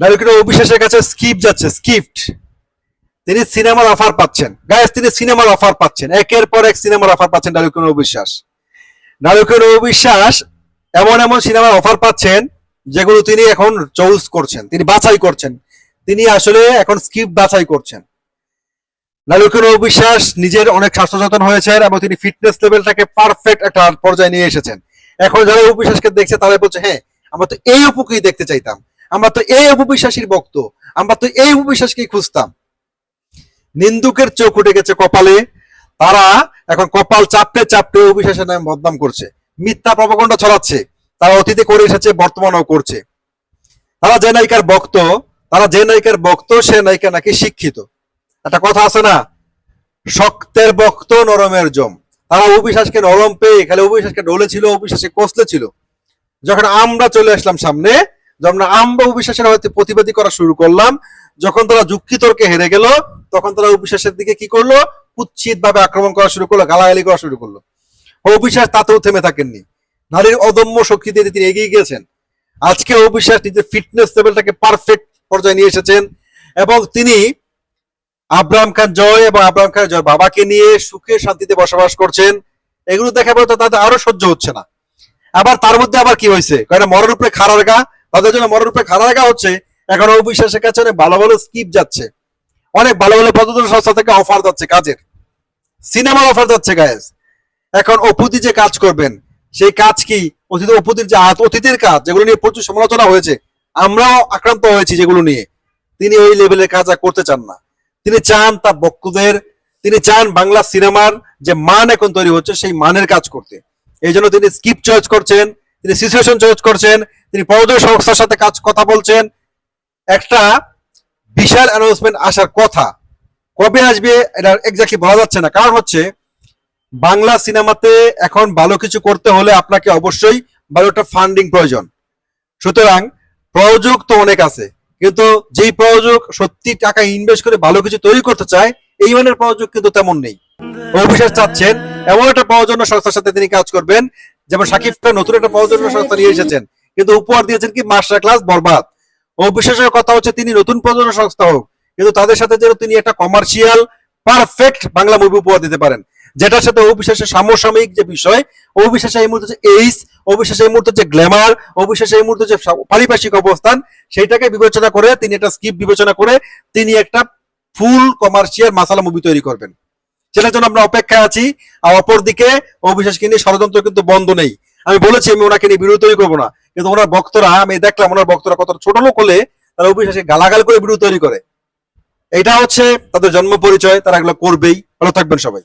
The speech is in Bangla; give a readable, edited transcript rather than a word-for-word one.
ডাইরেক্টর অবিশ্বাসের কাছে স্ক্রিপ্ট যাচ্ছে, স্ক্রিপ্ট। তিনি সিনেমার অফার পাচ্ছেন গাইস, তিনি সিনেমার অফার পাচ্ছেন, একের পর এক সিনেমার অফার পাচ্ছেন ডাইরেক্টর অবিশ্বাস। ডাইরেক্টর অবিশ্বাস এমন এমন সিনেমার অফার পাচ্ছেন যেগুলো তিনি এখন চুজ করছেন, তিনি বাছাই করছেন, তিনি আসলে এখন স্ক্রিপ্ট বাছাই করছেন। ডাইরেক্টর অবিশ্বাস নিজের অনেক স্বাস্থ্য সচেতন হয়েছেন এবং তিনি ফিটনেস লেভেলটাকে পারফেক্ট একটা পর্যায়ে নিয়ে এসেছেন। এখন যারা অবিশ্বাসকে দেখছে তারা বলছে, হ্যাঁ আমরা তো এই অপুকেই দেখতে চাইতাম, আমরা তো এই অপবিশ্বাসীর ভক্ত, আমরা তো এই অপবিশ্বাসকেই খুঁজতাম। নিন্দুকের চোখ উঠে গেছে কপালে, তারা এখন কপাল চাপতে চাপতে অবিশ্বাসের নামে বদনাম করছে, মিথ্যা প্রপাগান্ডা ছড়াচ্ছে। তারা অতীতে করে এসেছে, বর্তমানেও করছে। তারা যে নায়িকার ভক্ত, তারা যে নায়িকার ভক্ত সে নায়িকা নাকি শিক্ষিত। একটা কথা আছে না, শক্তের ভক্ত নরমের জম। তারা অবিশ্বাসকে নরম পেয়ে খালি অবিশ্বাসকে ডলেছিল, অবিশ্বাসকে কষলে ছিল। যখন আমরা চলে আসলাম সামনে, যখন আমরা অবিশ্বাসের হয়তো প্রতিবাদী করা শুরু করলাম, যখন তারা যুক্তি তর্কে হেরে গেল, তখন তারা অবিশ্বাসের দিকে কি করলো, কুৎসিত ভাবে আক্রমণ করা শুরু করলো, গালাগালি করা শুরু করলো। অবিশ্বাস তাতেও থেমে থাকেননি, নারীর অদম্য শক্তি দিয়ে তিনি এগিয়ে গিয়েছেন। আজকে অবিশ্বাস নিজের ফিটনেস লেভেলটাকে পারফেক্ট পর্যায়ে নিয়ে এসেছেন এবং তিনি আব্রাহাম খান জয় এবং আব্রাহাম খান জয় বাবাকে নিয়ে সুখে শান্তিতে বসবাস করছেন। এগুলো দেখা পরে তো তাদের আরো সহ্য হচ্ছে না। আবার তার মধ্যে আবার কি হয়েছে, কারণ মরার উপরে খাড়ার গা, তাদের জন্য মরার উপরে খাড়ার গা হচ্ছে। এখন অবিশ্বাসের কাছে অনেক ভালো ভালো স্কিপ যাচ্ছে, অনেক ভালো ভালো পর্যটন সংস্থা থেকে অফার যাচ্ছে, কাজের সিনেমার অফার যাচ্ছে গায়েস। এখন অপুদি যে কাজ করবেন, সেই কাজ কি অপুদির যে অতীতের কাজ যেগুলো নিয়ে প্রচুর সমালোচনা হয়েছে, আমরাও আক্রান্ত হয়েছি যেগুলো নিয়ে, তিনি ওই লেভেলের কাজ আর করতে চান না। তিনি চান তার ভক্তদের, তিনি চান বাংলা সিনেমার যে মান এখন তৈরি হচ্ছে সেই মানের কাজ করতে। এই জন্য তিনি স্ক্রিপ্ট চয়েস করছেন, তিনি সিচুয়েশন চয়েস করছেন, তিনি প্রযোজক সংস্থার সাথে কথা বলছেন। একটা বিশাল অ্যানাউন্সমেন্ট আসার কথা, কবে আসবে এটা এক্স্যাক্টলি বলা যাচ্ছে না। কারণ হচ্ছে বাংলা সিনেমাতে এখন ভালো কিছু করতে হলে আপনাকে অবশ্যই ভালো একটা ফান্ডিং প্রয়োজন। সুতরাং প্রযোজক তো অনেক আছে, কিন্তু যেই প্রযোজক সত্যি টাকা ইনভেস্ট করে ভালো কিছু তৈরি করতে চায়, এই মানের প্রযোজক কিন্তু তেমন নেই। অবিশ্বাস চাচ্ছেন এমন একটা প্রযোজনা সংস্থার সাথে তিনি কাজ করবেন, যেমন শাকিব খান নতুন একটা প্রযোজনা সংস্থা নিয়ে এসেছেন, কিন্তু উপহার দিয়েছেন কি মাস্টার ক্লাস বরবাদ। অবিশ্বাসের কথা হচ্ছে তিনি নতুন প্রযোজনা সংস্থা হোক, কিন্তু তাদের সাথে যেন তিনি একটা কমার্শিয়াল পারফেক্ট বাংলা মুভি উপহার দিতে পারেন, যেটার সাথে অবিশ্বাসের সমসাময়িক যে বিষয়, অবিশ্বাসের এই মুহূর্তে যে এইস, অবিশ্বাসের এই মুহূর্তে যে গ্ল্যামার, অবিশ্বাসের এই মুহূর্তে যে পারিপার্শ্বিক অবস্থান, সেইটাকে বিবেচনা করে তিনি একটা স্ক্রিপ্ট বিবেচনা করে তিনি একটা ফুল কমার্শিয়াল মাসালা মুভি তৈরি করবেন। সেটার জন্য আমরা অপেক্ষায় আছি। আর অপরদিকে অবিশ্বাসকে নিয়ে ষড়যন্ত্র কিন্তু বন্ধ নেই। আমি বলেছি আমি ওনাকে নিয়ে বিরোধ তৈরি করবো না, কিন্তু ওনার ভক্তরা, আমি দেখলাম ওনার ভক্তরা কত ছোট লোক হলে তারা অবিশ্বাসকে গালাগাল করে বিরোধ তৈরি করে। এটা হচ্ছে তাদের জন্ম পরিচয়, তারা এগুলো করবেই। ভালো থাকবেন সবাই।